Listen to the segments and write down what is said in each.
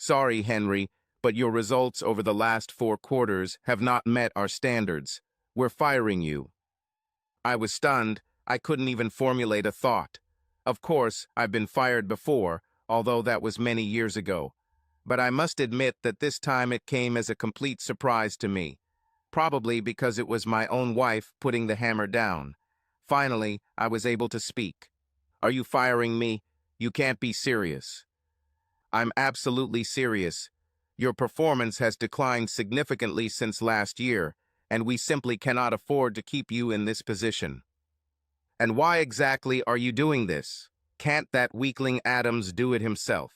Sorry, Henry, but your results over the last 4 quarters have not met our standards. We're firing you. I was stunned. I couldn't even formulate a thought. Of course, I've been fired before, although that was many years ago. But I must admit that this time it came as a complete surprise to me. Probably because it was my own wife putting the hammer down. Finally, I was able to speak. Are you firing me? You can't be serious. I'm absolutely serious. Your performance has declined significantly since last year, and we simply cannot afford to keep you in this position. And why exactly are you doing this? Can't that weakling Adams do it himself?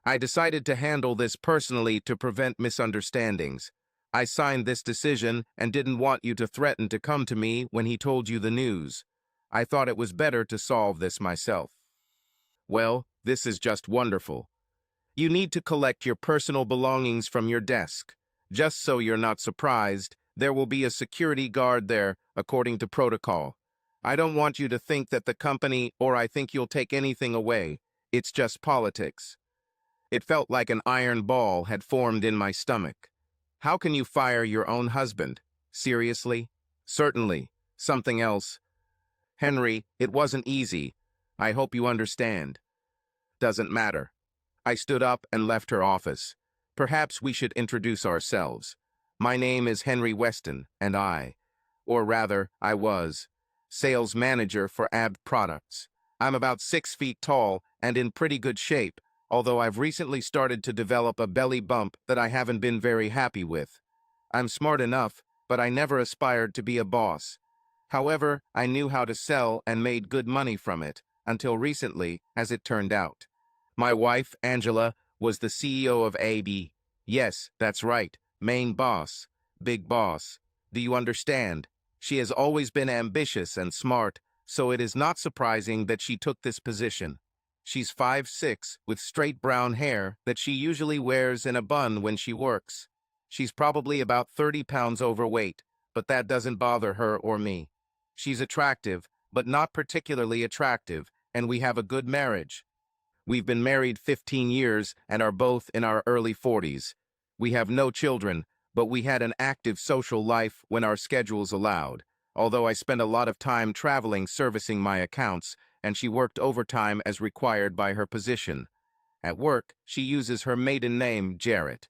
I decided to handle this personally to prevent misunderstandings. I signed this decision and didn't want you to threaten to come to me when he told you the news. I thought it was better to solve this myself. Well, this is just wonderful. You need to collect your personal belongings from your desk. Just so you're not surprised, there will be a security guard there, according to protocol. I don't want you to think that the company or I think you'll take anything away. It's just politics. It felt like an iron ball had formed in my stomach. How can you fire your own husband? Seriously? Certainly. Something else. Henry, it wasn't easy. I hope you understand. Doesn't matter. I stood up and left her office. Perhaps we should introduce ourselves. My name is Henry Weston, and I was, sales manager for AB Products. I'm about 6 feet tall and in pretty good shape, although I've recently started to develop a belly bump that I haven't been very happy with. I'm smart enough, but I never aspired to be a boss. However, I knew how to sell and made good money from it, until recently, as it turned out. My wife, Angela, was the CEO of AB. Yes, that's right, main boss, big boss. Do you understand? She has always been ambitious and smart, so it is not surprising that she took this position. She's 5'6", with straight brown hair that she usually wears in a bun when she works. She's probably about 30 pounds overweight, but that doesn't bother her or me. She's attractive, but not particularly attractive, and we have a good marriage. We've been married 15 years and are both in our early 40s. We have no children, but we had an active social life when our schedules allowed, although I spent a lot of time traveling servicing my accounts, and she worked overtime as required by her position. At work, she uses her maiden name, Jarrett.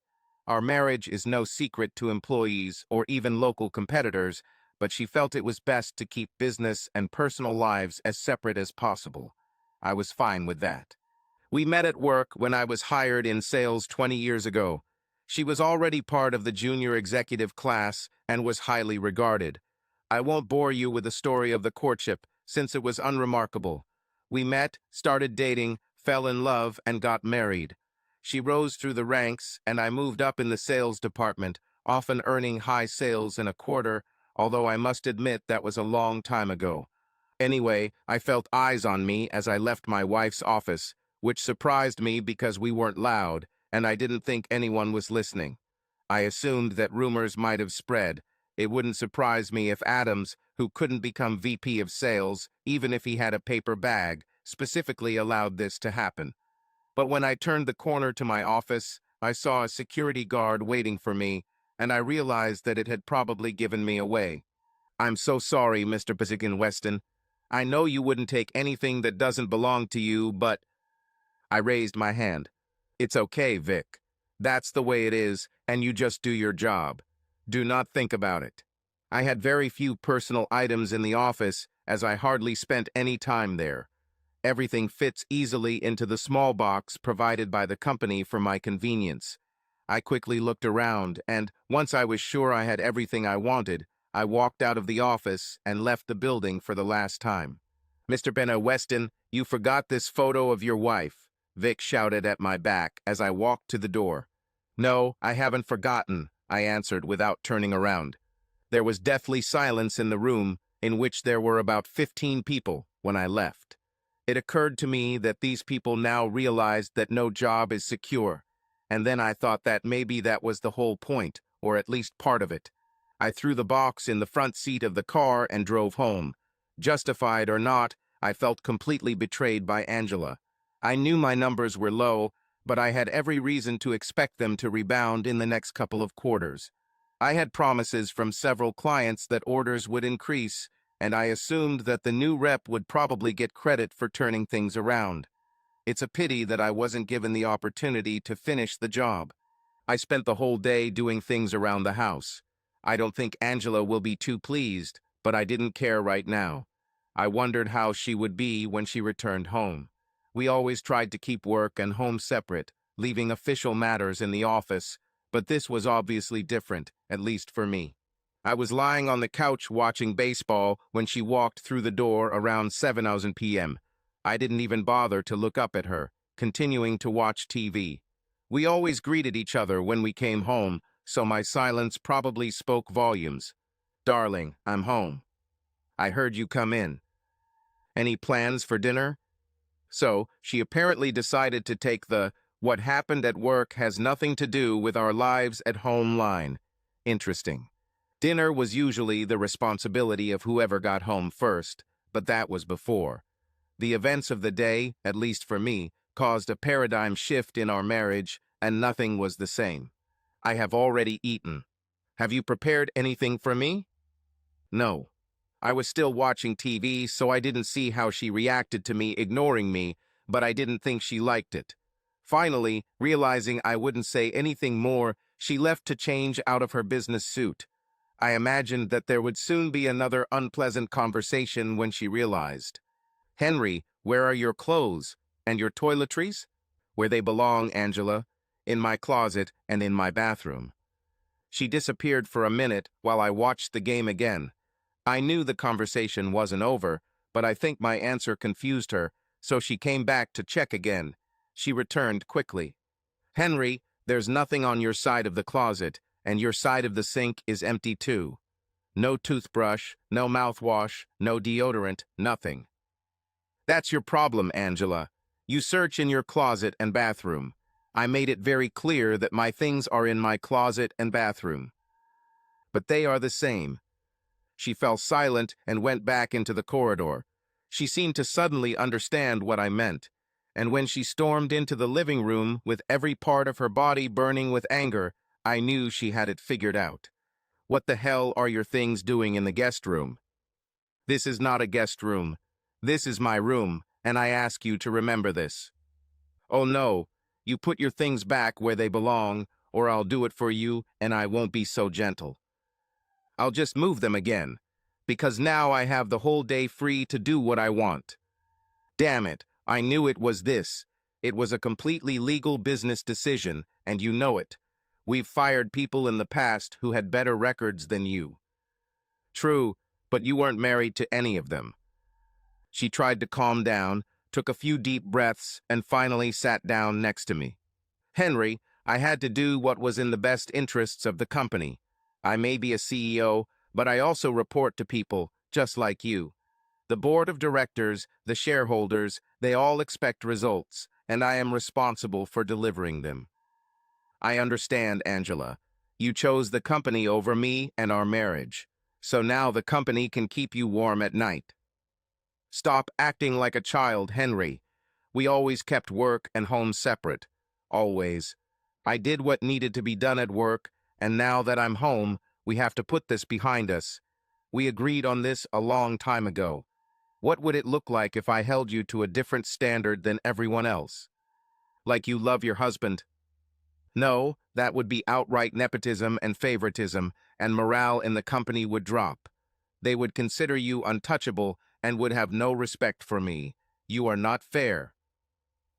Our marriage is no secret to employees or even local competitors, but she felt it was best to keep business and personal lives as separate as possible. I was fine with that. We met at work when I was hired in sales 20 years ago. She was already part of the junior executive class and was highly regarded. I won't bore you with the story of the courtship, since it was unremarkable. We met, started dating, fell in love, and got married. She rose through the ranks, and I moved up in the sales department, often earning high sales in a quarter, although I must admit that was a long time ago. Anyway, I felt eyes on me as I left my wife's office, which surprised me because we weren't loud, and I didn't think anyone was listening. I assumed that rumors might have spread. It wouldn't surprise me if Adams, who couldn't become VP of sales, even if he had a paper bag, specifically allowed this to happen. But when I turned the corner to my office, I saw a security guard waiting for me, and I realized that it had probably given me away. I'm so sorry, Mr. Pazigan Weston. I know you wouldn't take anything that doesn't belong to you, but... I raised my hand. It's okay, Vic. That's the way it is, and you just do your job. Do not think about it. I had very few personal items in the office, as I hardly spent any time there. Everything fits easily into the small box provided by the company for my convenience. I quickly looked around, and once I was sure I had everything I wanted, I walked out of the office and left the building for the last time. Mr. Benno Weston, you forgot this photo of your wife, Vic shouted at my back as I walked to the door. No, I haven't forgotten, I answered without turning around. There was deathly silence in the room, in which there were about 15 people when I left. It occurred to me that these people now realized that no job is secure, and then I thought that maybe that was the whole point, or at least part of it. I threw the box in the front seat of the car and drove home. Justified or not, I felt completely betrayed by Angela. I knew my numbers were low, but I had every reason to expect them to rebound in the next couple of quarters. I had promises from several clients that orders would increase, and I assumed that the new rep would probably get credit for turning things around. It's a pity that I wasn't given the opportunity to finish the job. I spent the whole day doing things around the house. I don't think Angela will be too pleased, but I didn't care right now. I wondered how she would be when she returned home. We always tried to keep work and home separate, leaving official matters in the office, but this was obviously different, at least for me. I was lying on the couch watching baseball when she walked through the door around 7:00 p.m. I didn't even bother to look up at her, continuing to watch TV. We always greeted each other when we came home, so my silence probably spoke volumes. "Darling, I'm home. I heard you come in. Any plans for dinner?" So, she apparently decided to take the "what happened at work has nothing to do with our lives at home" line. Interesting. Dinner was usually the responsibility of whoever got home first, but that was before. The events of the day, at least for me, caused a paradigm shift in our marriage, and nothing was the same. "I have already eaten. Have you prepared anything for me?" No. I was still watching TV, so I didn't see how she reacted to me ignoring me, but I didn't think she liked it. Finally, realizing I wouldn't say anything more, she left to change out of her business suit. I imagined that there would soon be another unpleasant conversation when she realized. "Henry, where are your clothes? And your toiletries?" "Where they belong, Angela. In my closet and in my bathroom." She disappeared for a minute while I watched the game again. I knew the conversation wasn't over, but I think my answer confused her, so she came back to check again. She returned quickly. "Henry, there's nothing on your side of the closet, and your side of the sink is empty too. No toothbrush, no mouthwash, no deodorant, nothing." "That's your problem, Angela. You search in your closet and bathroom. I made it very clear that my things are in my closet and bathroom. But they are the same." She fell silent and went back into the corridor. She seemed to suddenly understand what I meant, and when she stormed into the living room with every part of her body burning with anger, I knew she had it figured out. "What the hell are your things doing in the guest room?" "This is not a guest room. This is my room, and I ask you to remember this." "Oh no, you put your things back where they belong, or I'll do it for you, and I won't be so gentle. I'll just move them again, because now I have the whole day free to do what I want." Damn it, I knew it was this. It was a completely legal business decision, and you know it. We've fired people in the past who had better records than you. True, but you weren't married to any of them. She tried to calm down, took a few deep breaths, and finally sat down next to me. "Henry, I had to do what was in the best interests of the company. I may be a CEO, but I also report to people, just like you. The board of directors, the shareholders, they all expect results, and I am responsible for delivering them." "I understand, Angela. You chose the company over me and our marriage, so now the company can keep you warm at night." "Stop acting like a child, Henry. We always kept work and home separate. Always. I did what needed to be done at work, and now that I'm home, we have to put this behind us. We agreed on this a long time ago. What would it look like if I held you to a different standard than everyone else? Like you love your husband? No, that would be outright nepotism and favoritism, and morale in the company would drop. They would consider you untouchable and would have no respect for me. You are not fair."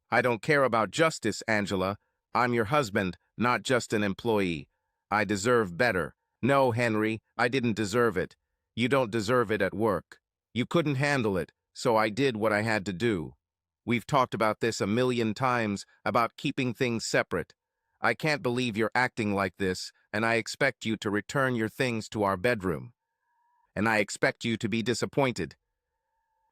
"I don't care about justice, Angela. I'm your husband, not just an employee. I deserve better." "No, Henry, I didn't deserve it. You don't deserve it at work. You couldn't handle it, so I did what I had to do. We've talked about this a million times, about keeping things separate. I can't believe you're acting like this, and I expect you to return your things to our bedroom. And I expect you to be disappointed."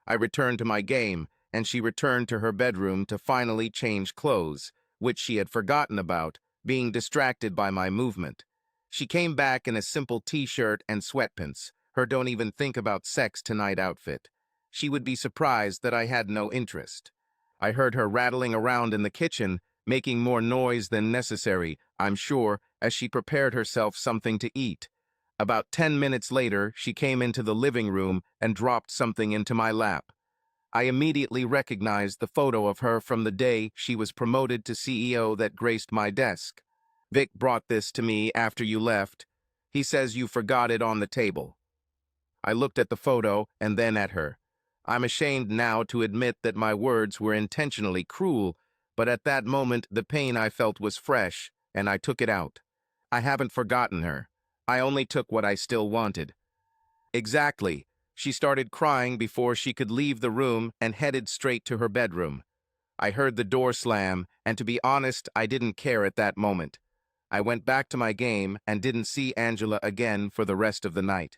I returned to my game, and she returned to her bedroom to finally change clothes, which she had forgotten about, being distracted by my movement. She came back in a simple t-shirt and sweatpants, her don't even think about sex tonight outfit. She would be surprised that I had no interest. I heard her rattling around in the kitchen, making more noise than necessary, I'm sure, as she prepared herself something to eat. About 10 minutes later, she came into the living room and dropped something into my lap. I immediately recognized the photo of her from the day she was promoted to CEO that graced my desk. Vic brought this to me after you left. He says you forgot it on the table. I looked at the photo and then at her. I'm ashamed now to admit that my words were intentionally cruel, but at that moment the pain I felt was fresh, and I took it out. I haven't forgotten her. I only took what I still wanted. Exactly. She started crying before she could leave the room and headed straight to her bedroom. I heard the door slam, and to be honest, I didn't care at that moment. I went back to my game and didn't see Angela again for the rest of the night.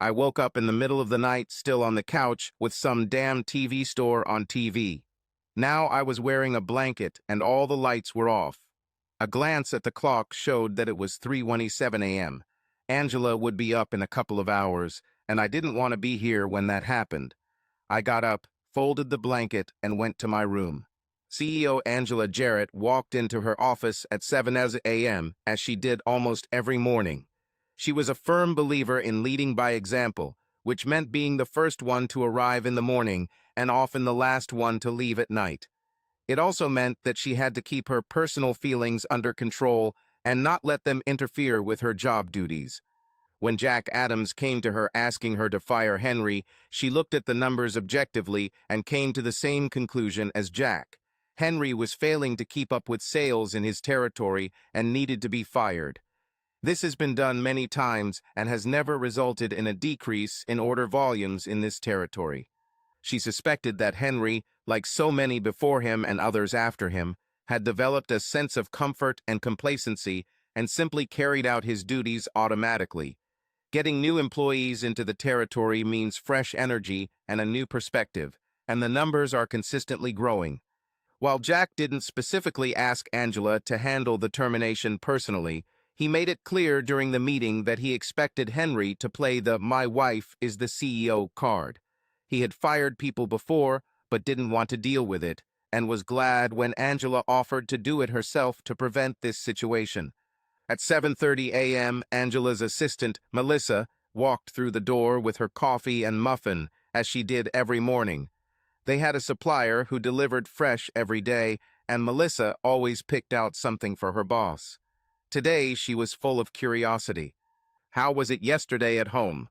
I woke up in the middle of the night still on the couch with some damn TV store on TV. Now I was wearing a blanket and all the lights were off. A glance at the clock showed that it was 3:27 a.m. Angela would be up in a couple of hours, and I didn't want to be here when that happened. I got up, folded the blanket, and went to my room. CEO Angela Jarrett walked into her office at 7 a.m. as she did almost every morning. She was a firm believer in leading by example, which meant being the first one to arrive in the morning and often the last one to leave at night. It also meant that she had to keep her personal feelings under control and not let them interfere with her job duties. When Jack Adams came to her asking her to fire Henry, she looked at the numbers objectively and came to the same conclusion as Jack. Henry was failing to keep up with sales in his territory and needed to be fired. This has been done many times and has never resulted in a decrease in order volumes in this territory. She suspected that Henry, like so many before him and others after him, had developed a sense of comfort and complacency and simply carried out his duties automatically. Getting new employees into the territory means fresh energy and a new perspective, and the numbers are consistently growing. While Jack didn't specifically ask Angela to handle the termination personally, he made it clear during the meeting that he expected Henry to play the "my wife is the CEO" card. He had fired people before, but didn't want to deal with it, and was glad when Angela offered to do it herself to prevent this situation. At 7:30 a.m., Angela's assistant, Melissa, walked through the door with her coffee and muffin, as she did every morning. They had a supplier who delivered fresh every day, and Melissa always picked out something for her boss. Today, she was full of curiosity. How was it yesterday at home?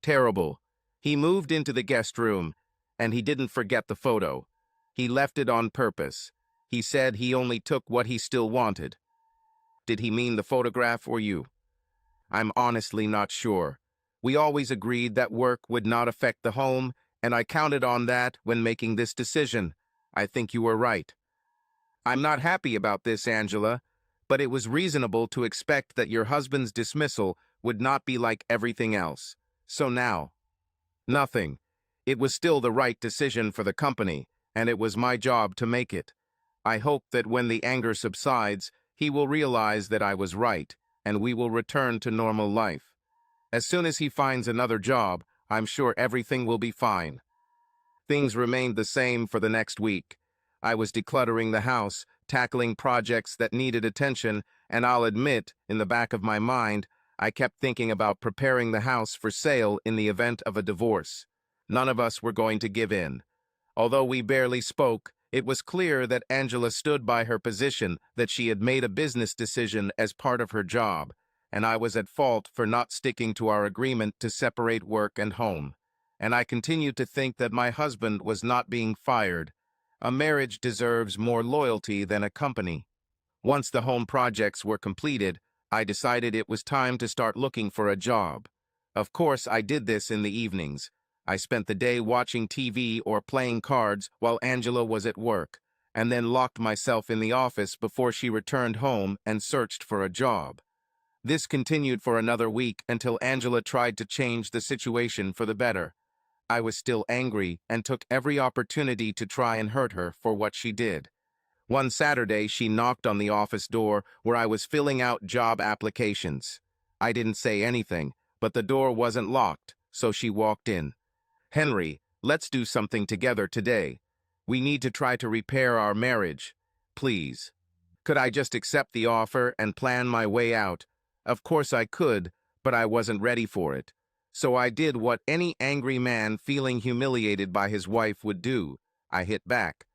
Terrible. He moved into the guest room, and he didn't forget the photo. He left it on purpose. He said he only took what he still wanted. Did he mean the photograph or you? I'm honestly not sure. We always agreed that work would not affect the home, and I counted on that when making this decision. I think you were right. I'm not happy about this, Angela, but it was reasonable to expect that your husband's dismissal would not be like everything else. So now? Nothing. It was still the right decision for the company, and it was my job to make it. I hope that when the anger subsides, he will realize that I was right, and we will return to normal life. As soon as he finds another job, I'm sure everything will be fine. Things remained the same for the next week. I was decluttering the house, tackling projects that needed attention, and I'll admit, in the back of my mind, I kept thinking about preparing the house for sale in the event of a divorce. None of us were going to give in. Although we barely spoke, it was clear that Angela stood by her position that she had made a business decision as part of her job, and I was at fault for not sticking to our agreement to separate work and home. And I continued to think that my husband was not being fired. A marriage deserves more loyalty than a company. Once the home projects were completed, I decided it was time to start looking for a job. Of course, I did this in the evenings. I spent the day watching TV or playing cards while Angela was at work, and then locked myself in the office before she returned home and searched for a job. This continued for another week until Angela tried to change the situation for the better. I was still angry and took every opportunity to try and hurt her for what she did. One Saturday, she knocked on the office door where I was filling out job applications. I didn't say anything, but the door wasn't locked, so she walked in. "Henry, let's do something together today. We need to try to repair our marriage. please. Could I just accept the offer and plan my way out? Of course I could, but I wasn't ready for it. So I did what any angry man feeling humiliated by his wife would do. I hit back.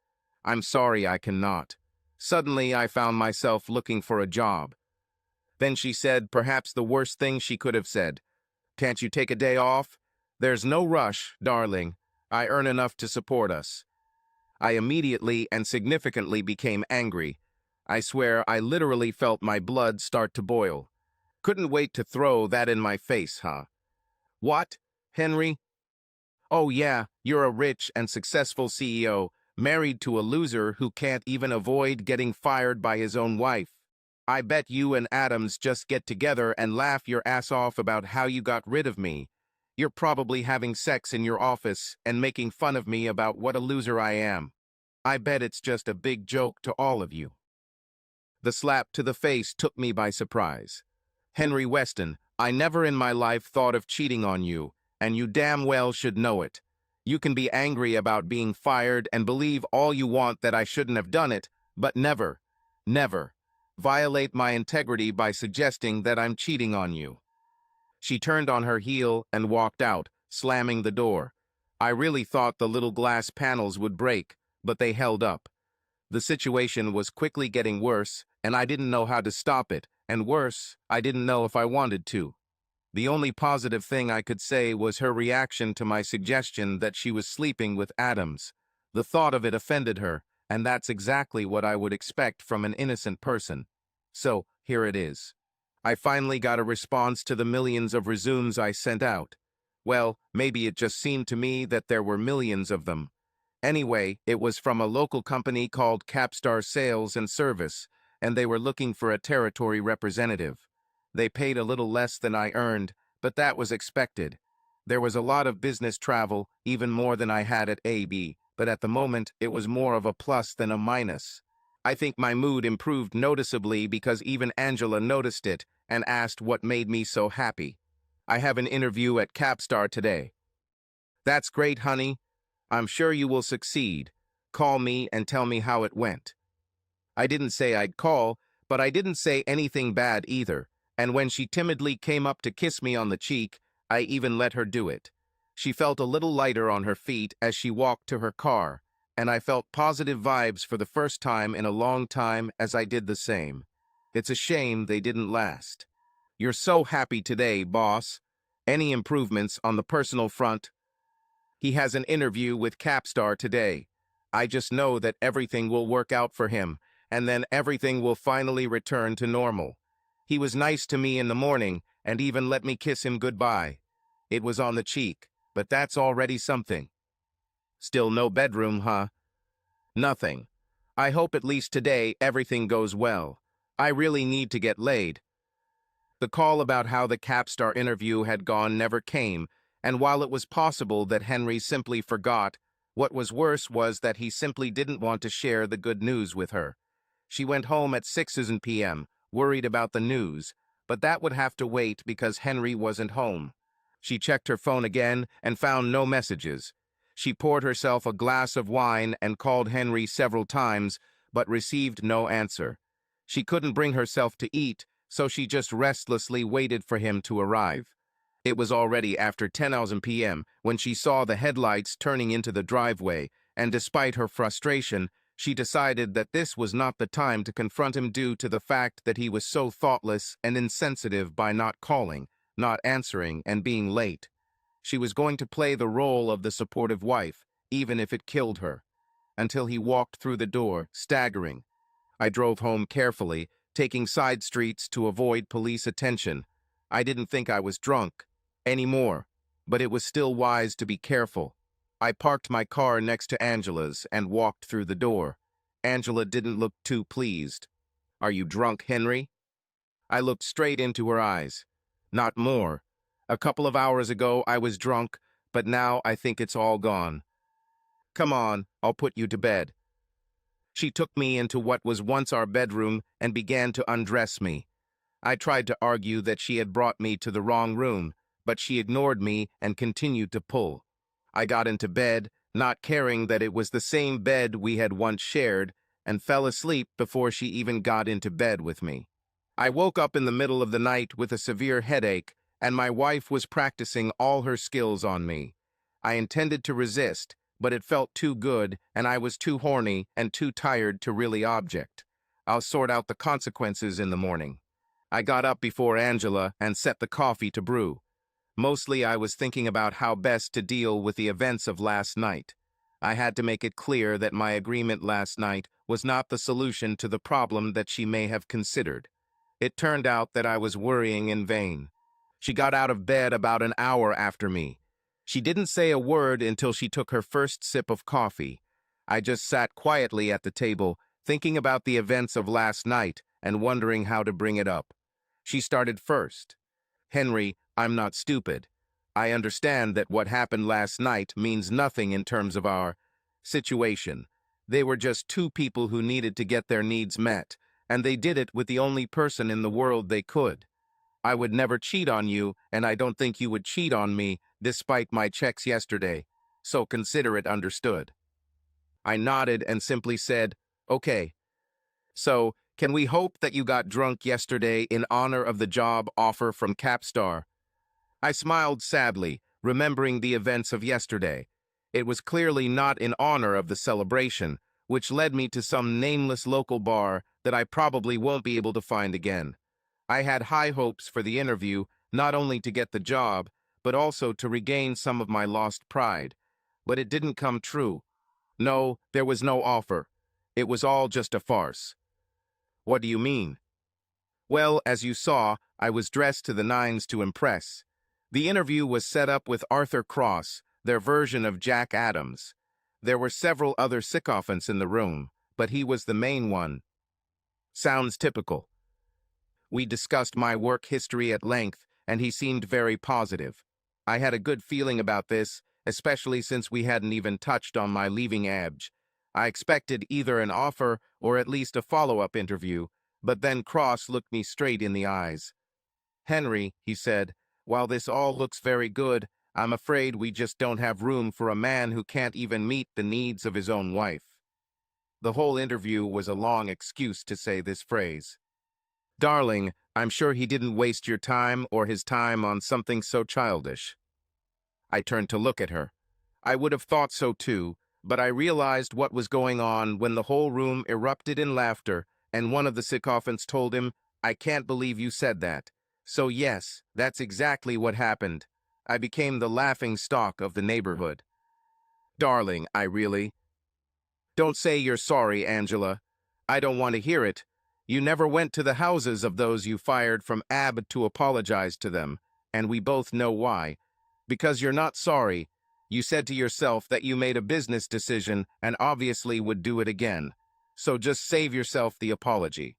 I'm sorry, I cannot. Suddenly, I found myself looking for a job. Then she said perhaps the worst thing she could have said. Can't you take a day off? There's no rush, darling. I earn enough to support us. I immediately and significantly became angry. I swear I literally felt my blood start to boil. Couldn't wait to throw that in my face, huh? What, Henry? Oh yeah, you're a rich and successful CEO, married to a loser who can't even avoid getting fired by his own wife. I bet you and Adams just get together and laugh your ass off about how you got rid of me. You're probably having sex in your office and making fun of me about what a loser I am. I bet it's just a big joke to all of you. The slap to the face took me by surprise. Henry Weston, I never in my life thought of cheating on you, and you damn well should know it. You can be angry about being fired and believe all you want that I shouldn't have done it, but never, never, violate my integrity by suggesting that I'm cheating on you. She turned on her heel and walked out, slamming the door. I really thought the little glass panels would break, but they held up. The situation was quickly getting worse, and I didn't know how to stop it, and worse, I didn't know if I wanted to. The only positive thing I could say was her reaction to my suggestion that she was sleeping with Adams. The thought of it offended her, and that's exactly what I would expect from an innocent person. So, here it is. I finally got a response to the millions of resumes I sent out. Well, maybe it just seemed to me that there were millions of them. Anyway, it was from a local company called Capstar Sales and Service, and they were looking for a territory representative. They paid a little less than I earned, but that was expected. There was a lot of business travel, even more than I had at AB, but at the moment it was more of a plus than a minus. I think my mood improved noticeably because even Angela noticed it and asked what made me so happy. I have an interview at Capstar today. That's great, honey. I'm sure you will succeed. Call me and tell me how it went. I didn't say I'd call, but I didn't say anything bad either, and when she timidly came up to kiss me on the cheek, I even let her do it. She felt a little lighter on her feet as she walked to her car, and I felt positive vibes for the first time in a long time as I did the same. It's a shame they didn't last. You're so happy today, boss. Any improvements on the personal front? He has an interview with Capstar today. I just know that everything will work out for him, and then everything will finally return to normal. He was nice to me in the morning and even let me kiss him goodbye. It was on the cheek, but that's already something. Still no bedroom, huh? Nothing. I hope at least today everything goes well. I really need to get laid. The call about how the Capstar interview had gone never came, and while it was possible that Henry simply forgot, what was worse was that he simply didn't want to share the good news with her. She went home at 6 p.m., worried about the news, but that would have to wait because Henry wasn't home. She checked her phone again and found no messages. She poured herself a glass of wine and called Henry several times, but received no answer. She couldn't bring herself to eat, so she just restlessly waited for him to arrive. It was already after 10 p.m. when she saw the headlights turning into the driveway, and despite her frustration, she decided that this was not the time to confront him due to the fact that he was so thoughtless and insensitive by not calling, not answering, and being late. She was going to play the role of the supportive wife, even if it killed her, until he walked through the door, staggering. I drove home carefully, taking side streets to avoid police attention. I didn't think I was drunk anymore, but it was still wise to be careful. I parked my car next to Angela's and walked through the door. Angela didn't look too pleased. Are you drunk, Henry? I looked straight into her eyes. Not more. A couple of hours ago I was drunk, but now I think it's all gone. Come on, I'll put you to bed. She took me into what was once our bedroom and began to undress me. I tried to argue that she had brought me to the wrong room, but she ignored me and continued to pull. I got into bed, not caring that it was the same bed we had once shared, and fell asleep before she even got into bed with me. I woke up in the middle of the night with a severe headache, and my wife was practicing all her skills on me. I intended to resist, but it felt too good, and I was too horny and too tired to really object. I'll sort out the consequences in the morning. I got up before Angela and set the coffee to brew. Mostly I was thinking about how best to deal with the events of last night. I had to make it clear that my agreement last night was not the solution to the problem that she may have considered. It turned out that I was worrying in vain. She got out of bed about an hour after me. She didn't say a word until she took her first sip of coffee. I just sat quietly at the table, thinking about the events of last night and wondering how to bring it up. She started first. "Henry, I'm not stupid. I understand that what happened last night means nothing in terms of our situation. They were just two people who needed to get their needs met, and they did it with the only person in the world they could. I would never cheat on you, and I don't think you would cheat on me, despite my checks yesterday, so consider it understood." I nodded and simply said, "Okay. So, can we hope that you got drunk yesterday in honor of the job offer from Capstar?" I smiled sadly, remembering the events of yesterday. It was clearly not in honor of the celebration, which led me to some nameless local bar that I probably won't be able to find again. I had high hopes for the interview, not only to get the job, but also to regain some of my lost pride. But it didn't come true. No, there was no offer. It was all just a farce. "What do you mean?" "Well, as you saw, I was dressed to the nines to impress. The interview was set up with Arthur Cross, their version of Jack Adams. There were several other sycophants in the room, but he was the main one." "Sounds typical." We discussed my work history at length, and he seemed very positive. I had a good feeling about this, especially since we hadn't even touched on my leaving Edge. I expected either an offer or at least a follow-up interview, but then Cross looked me straight in the eyes. "Henry," he said, "while this all looks very good, I'm afraid we just don't have room for a man who can't even meet the needs of his own wife." The whole interview was a long excuse to say this phrase. "Darling, I'm sure he didn't waste your time or his time on something so childish." I turned to look at her. I would have thought so too, but I realized what was going on when the whole room erupted in laughter, and one of the sycophants told him, "I can't believe you said that." So yes, that's exactly what happened. I became the laughing stock of the neighborhood. "Darling, I really—" "Don't say you're sorry, Angela. I don't want to hear it. You never went to the houses of those you fired from AB to apologize to them, and we both know why. Because you're not sorry. You said to yourself that you made a business decision and obviously would do it again. So just save yourself the apology."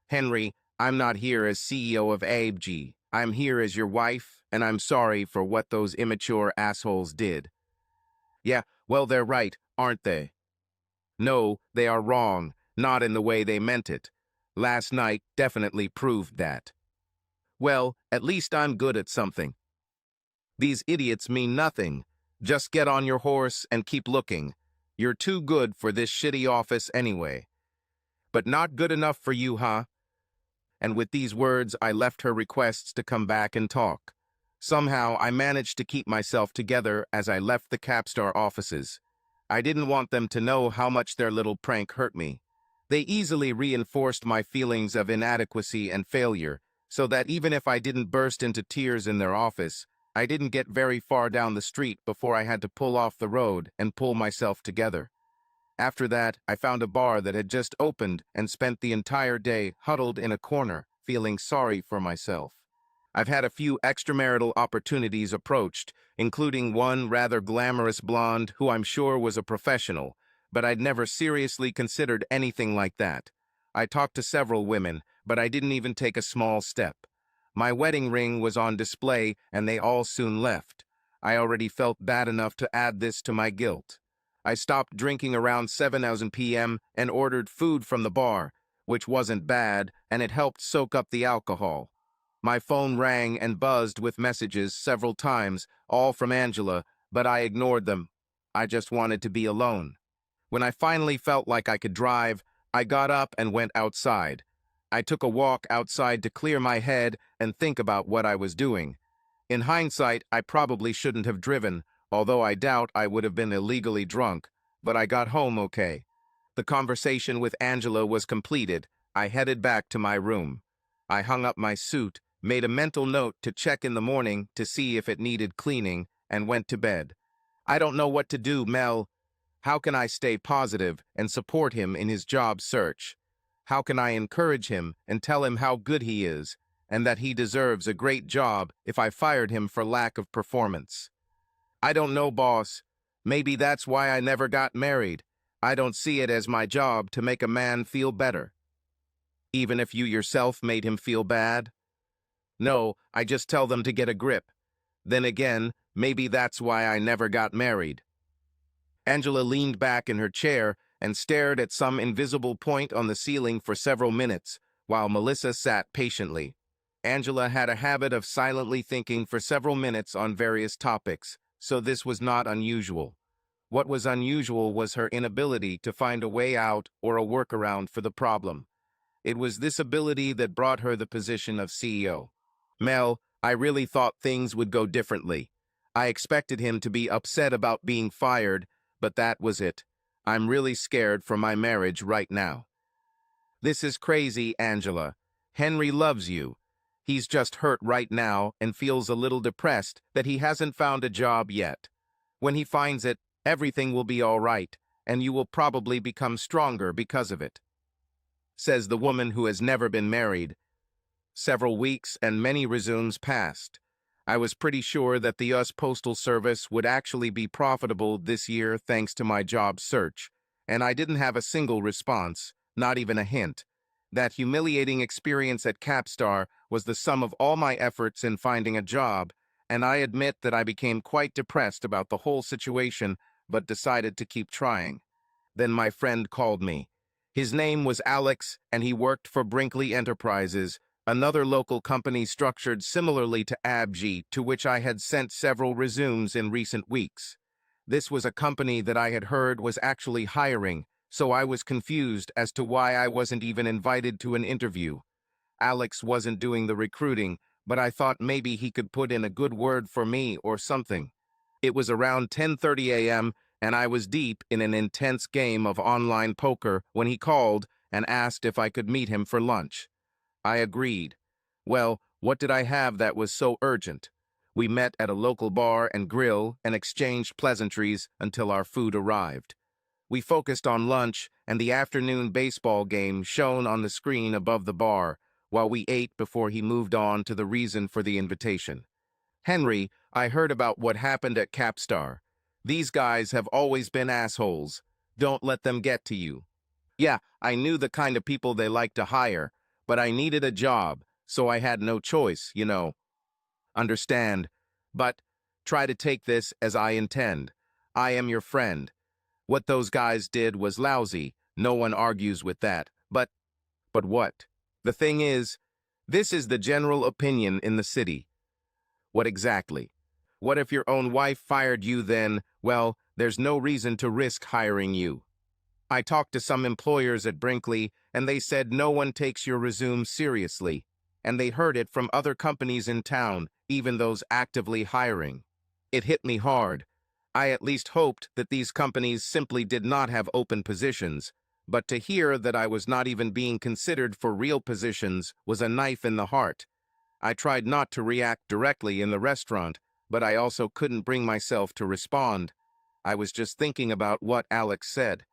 "Henry, I'm not here as CEO of ABG. I'm here as your wife, and I'm sorry for what those immature assholes did." "Yeah, well, they're right, aren't they?" "No, they are wrong, not in the way they meant it. Last night definitely proved that." "Well, at least I'm good at something." "These idiots mean nothing. Just get on your horse and keep looking. You're too good for this shitty office anyway." "But not good enough for you, huh?" And with these words, I left her requests to come back and talk. Somehow, I managed to keep myself together as I left the Capstar offices. I didn't want them to know how much their little prank hurt me. They easily reinforced my feelings of inadequacy and failure, so that even if I didn't burst into tears in their office, I didn't get very far down the street before I had to pull off the road and pull myself together. After that, I found a bar that had just opened and spent the entire day huddled in a corner, feeling sorry for myself. I've had a few extramarital opportunities approached, including one rather glamorous blonde who I'm sure was a professional, but I'd never seriously considered anything like that. I talked to several women, but I didn't even take a small step. My wedding ring was on display, and they all soon left. I already felt bad enough to add this to my guilt. I stopped drinking around 7 p.m. and ordered food from the bar, which wasn't bad, and it helped soak up the alcohol. My phone rang and buzzed with messages several times, all from Angela, but I ignored them. I just wanted to be alone. When I finally felt like I could drive, I got up and went outside. I took a walk outside to clear my head and think about what I was doing. In hindsight, I probably shouldn't have driven, although I doubt I would have been illegally drunk, but I got home okay. The conversation with Angela was completed. I headed back to my room. I hung up my suit, made a mental note to check in the morning to see if it needed cleaning, and went to bed. I don't know what to do, Mel. How can I stay positive and support him in his job search? How can I encourage him and tell him how good he is and that he deserves a great job if I fired him for lack of performance? I don't know, boss. Maybe that's why I never got married. I don't see it as my job to make a man feel better. Even if you yourself made him feel bad? No, I just tell them to get a grip. Then again, maybe that's why I never got married. Angela leaned back in her chair and stared at some invisible point on the ceiling for several minutes, while Melissa sat patiently. Angela had a habit of silently thinking for several minutes on various topics, so this was not unusual. What was unusual was her inability to find a way out or a workaround for the problem. It was this ability that brought her the position of CEO. Mel, I really thought things would go differently. I expected him to be upset about being fired, but that was it. I'm really scared for my marriage right now. This is crazy, Angela. Henry loves you. He's just hurt right now and feels a little depressed that he hasn't found a job yet. When he finds it, everything will be all right, and you will probably become stronger because of it. Says the woman who has never been married. Several weeks and many resumes passed. I was pretty sure that the US Postal Service would actually be profitable this year thanks to my job search, and I didn't have a single response, not even a hint. That humiliating experience at Capstar was the sum of all my efforts in finding a job, and I admit that I became quite depressed about the whole situation, but decided to keep trying. Then my friend called me. His name was Alex, and he worked for Brinkley Enterprises, another local company structured similarly to ABG, to which I had sent several resumes in recent weeks. This was a company that I had heard was actually hiring, so I was confused as to why I wasn't even invited to an interview. Alex wasn't doing the recruiting, but I thought maybe he could put in a good word for me or something. It was around 10:30 a.m., and I was deep in an intense game of online poker when he called and asked if I could meet him for lunch. I agreed. Well, what did I have that was so urgent? We met at a local bar and grill and exchanged pleasantries until our food arrived. We focused on lunch and the afternoon baseball game shown on the screen above the bar, while we ate before he moved on to the reason for the invitation. Henry, I heard about what happened at Capstar. These guys have always been assholes. Don't let them get to you. Yeah, I knew the kind of people they like to hire, but I needed a job, so I had no choice, you know. Understand. But try to take this as I intend. I am your friend. What those guys did was lousy. No one argues with that. But what? The thing is, this is the general opinion in the city. What exactly? What if your own wife fired you then? Well, there's no reason to risk hiring you. I talked to some employers at Brinkley, and they said no one takes your resume seriously, and they heard it from other companies in town, even those actively hiring. It hit me hard. I at least hoped that these companies simply did not have open positions, but to hear that I was not even being considered for real positions was a knife in the heart. I tried not to react directly in the restaurant, but I also couldn't bring myself to respond. I was just thinking about what Alex said.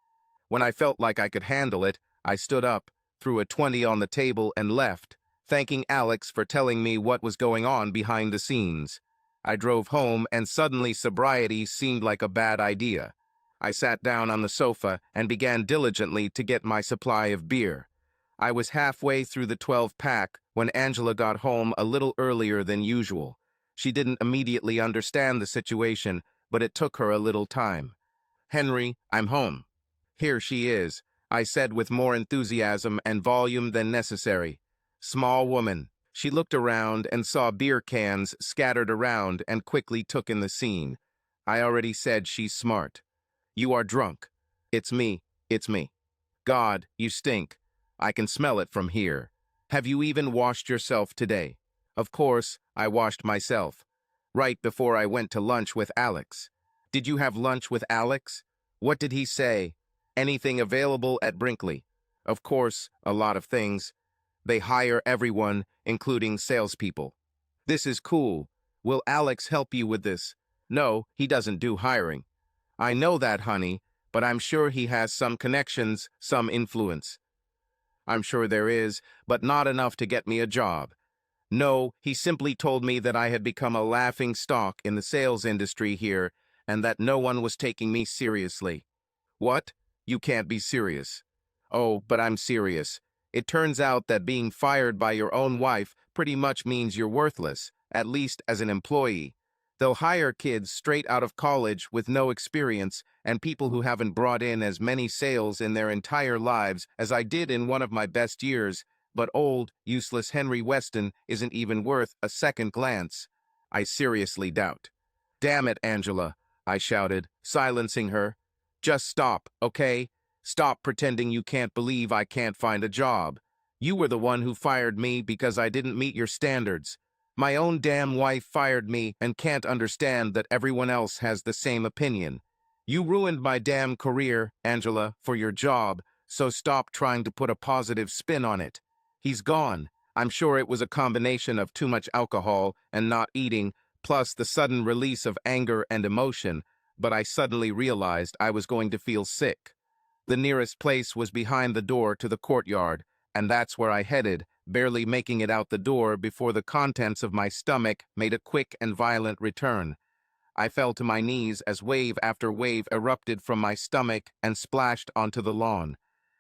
When I felt like I could handle it, I stood up, threw a 20 on the table, and left, thanking Alex for telling me what was going on behind the scenes. I drove home, and suddenly sobriety seemed like a bad idea. I sat down on the sofa and began diligently to get my supply of beer. I was halfway through the 12-pack when Angela got home a little earlier than usual. She didn't immediately understand the situation, but it took her a little time. "Henry, I'm home." "Here she is," I said with more enthusiasm and volume than necessary. Small woman. She looked around and saw beer cans scattered around and quickly took in the scene. I already said she's smart. "You are drunk." It's me. It's me. God, you stink. I can smell it from here. Have you even washed yourself today? Of course, I washed myself. Right before I went to lunch with Alex. Did you have lunch with Alex? What did he say? Anything available at Brinkley? Of course, a lot of things. They hire everyone, including salespeople. This is cool. Will Alex help you with this? No, he doesn't do hiring. I know that, honey, but I'm sure he has some connections, some influence. I'm sure there is, but not enough to get me a job. No, he simply told me that I had become a laughing stock in the sales industry here and that no one was taking me seriously. What? You can't be serious. Oh, but I'm serious. It turns out that being fired by your own wife pretty much means you're worthless, at least as an employee. They'll hire kids straight out of college with no experience and people who haven't brought in as many sales in their entire lives as I did in one of my best years, but old, useless Henry Weston isn't even worth a second glance. I seriously doubt. Damn it, Angela, I shouted, silencing her. Just stop, okay? Stop pretending you can't believe I can't find a job. You were the one who fired me because I didn't meet your standards. My own damn wife fired me and can't understand that everyone else has the same opinion. You ruined my damn career, Angela, for your job, so stop trying to put a positive spin on it. He's gone. I'm sure it was a combination of too much alcohol and not eating, plus the sudden release of anger and emotion, but I suddenly realized I was going to feel sick. The nearest place was behind the door to the courtyard, and that's where I headed, barely making it out the door before the contents of my stomach made a quick and violent return. I fell to my knees as wave after wave erupted from my stomach and splashed onto the lawn.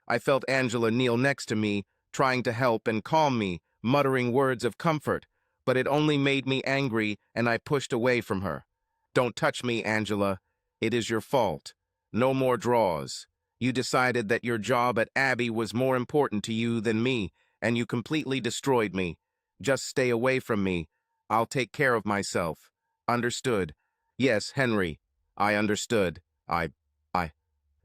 I felt Angela kneel next to me, trying to help and calm me, muttering words of comfort, but it only made me angry and I pushed away from her. Don't touch me, Angela. It is your fault. No more draws. You decided that your job at Abbey was more important to you than me, and you completely destroyed me. Just stay away from me. I'll take care of myself. Understood? Yes, Henry. I understood. I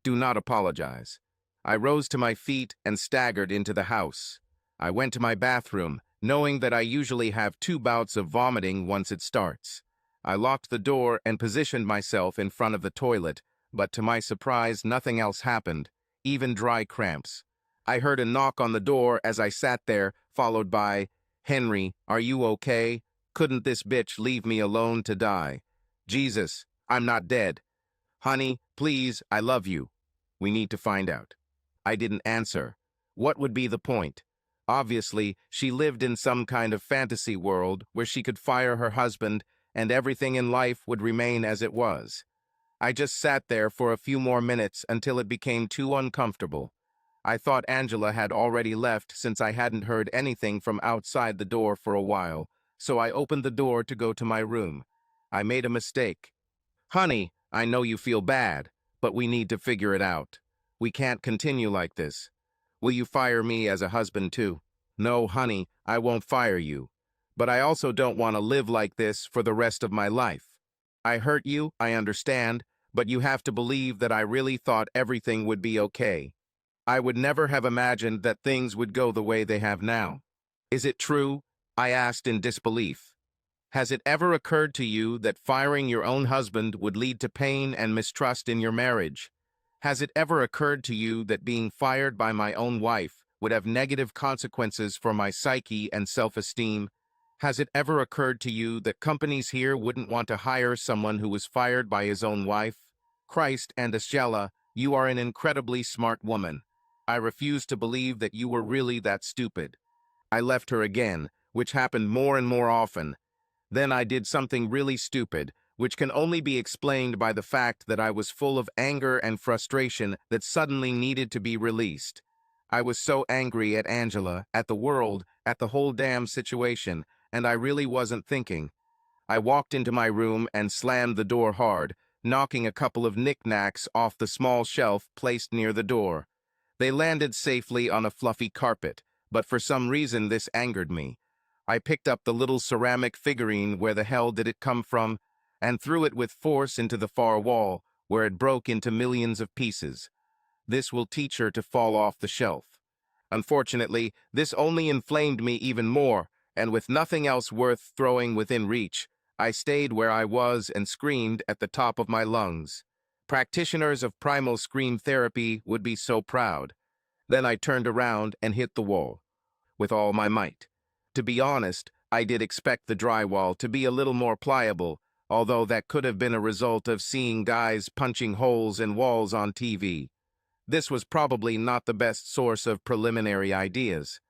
do not apologize. I rose to my feet and staggered into the house. I went to my bathroom, knowing that I usually have 2 bouts of vomiting once it starts. I locked the door and positioned myself in front of the toilet, but to my surprise, nothing else happened, even dry cramps. I heard a knock on the door as I sat there, followed by, "Henry, are you okay? Couldn't this bitch leave me alone to die? Jesus, I'm not dead. Honey, please, I love you. We need to find out." I didn't answer. What would be the point? Obviously, she lived in some kind of fantasy world where she could fire her husband and everything in life would remain as it was. I just sat there for a few more minutes until it became too uncomfortable. I thought Angela had already left since I hadn't heard anything from outside the door for a while, so I opened the door to go to my room. I made a mistake. Honey, I know you feel bad, but we need to figure it out. We can't continue like this. Will you fire me as a husband too? No, honey, I won't fire you. But I also don't want to live like this for the rest of my life. I hurt you, I understand, but you have to believe that I really thought everything would be okay. I would never have imagined that things would go the way they have now. Is it true? I asked in disbelief. Has it ever occurred to you that firing your own husband would lead to pain and mistrust in your marriage? Has it ever occurred to you that being fired by my own wife would have negative consequences for my psyche and self-esteem? Has it ever occurred to you that companies here wouldn't want to hire someone who was fired by his own wife? Christ and Ashella, you are an incredibly smart woman. I refuse to believe that you were really that stupid. I left her again, which happened more and more often. Then I did something really stupid, which can only be explained by the fact that I was full of anger and frustration that suddenly needed to be released. I was so angry at Angela, at the world, at the whole damn situation, and I really wasn't thinking. I walked into my room and slammed the door hard, knocking a couple of knickknacks off the small shelf placed near the door. They landed safely on a fluffy carpet, but for some reason this angered me. I picked up the little ceramic figurine, where the hell did it come from, and threw it with force into the far wall, where it broke into millions of pieces. This will teach her to fall off the shelf. Unfortunately, this only inflamed me even more, and with nothing else worth throwing within reach, I stayed where I was and screamed at the top of my lungs. Practitioners of primal scream therapy would be so proud. Then I turned around and hit the wall with all my might. To be honest, I did expect the drywall to be a little more pliable, although that could have been a result of seeing guys punching holes in walls on TV. This was probably not the best source of preliminary ideas.